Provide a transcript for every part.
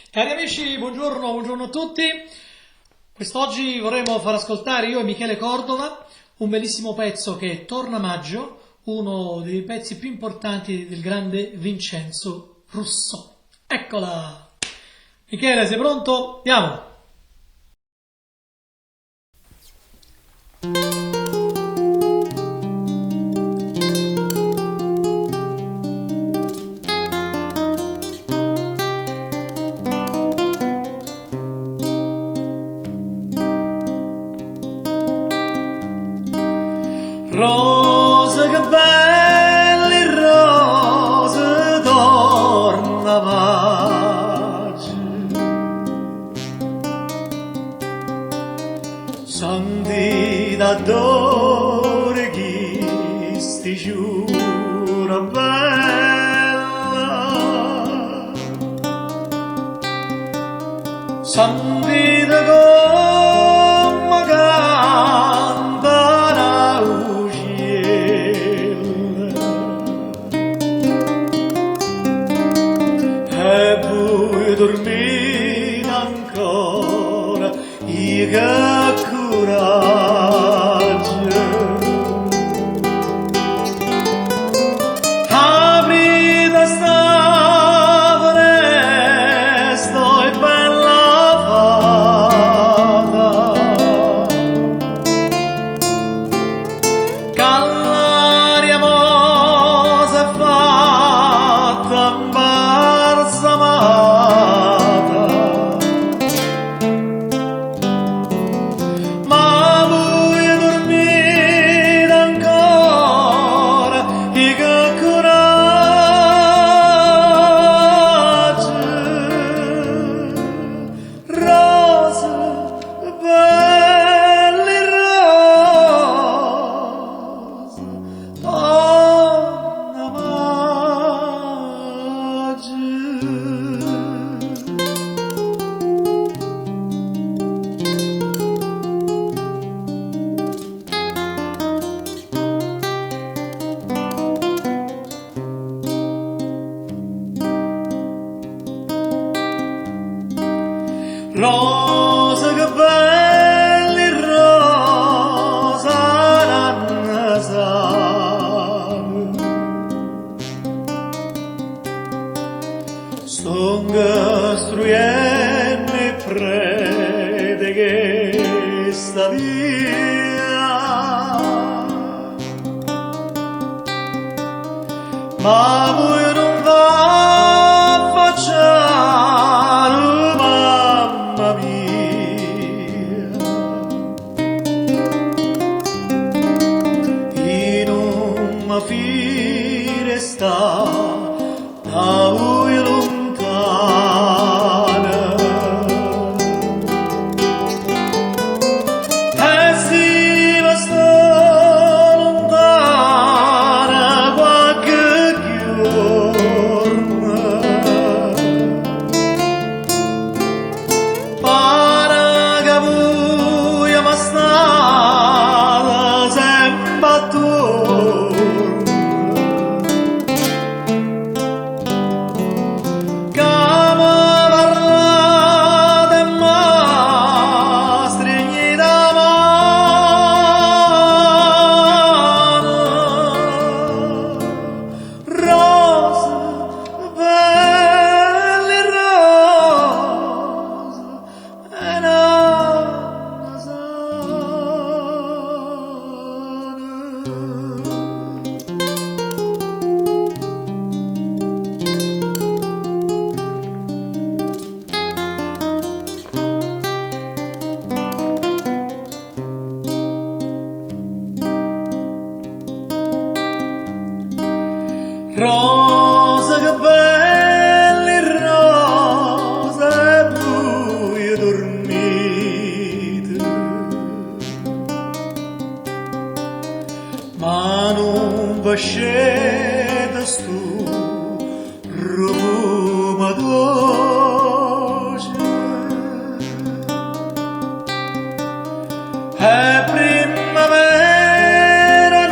Cari amici, buongiorno a tutti. Quest'oggi vorremmo far ascoltare io e Michele Cordova un bellissimo pezzo che è Torna Maggio, uno dei pezzi più importanti del grande Vincenzo Rousseau. Eccola! Michele, sei pronto? Andiamo! Rose che belle rose torna maggio, santi da dore chi sti giura bella, santi da come canta la e voi dormite ancora, io che coraggio. Aprite sta finestra e bella fata, che l'aria mo s'è fatta imbalsamata. Ma voi dormite ancora, e che coraggio. Rose, belle rose, torna maggio. Rosa che belle rosa l'annasale, son costruendo e prete che sta via, ma voi non va a facciare, mamma mia, in una fine sta da voi lontana, e si va sta lontana qualche giorno. Para che voi mi state sempre attorno, che mi parlate e mi stringete la mano. Rose, belle rose, e Rosa che belle rose, e voi dormite, ma non vascete stu profumo dolce, e primavera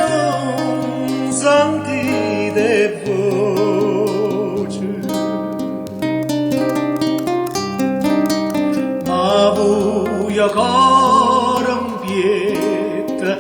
non sentite voce, mio cor ambietta,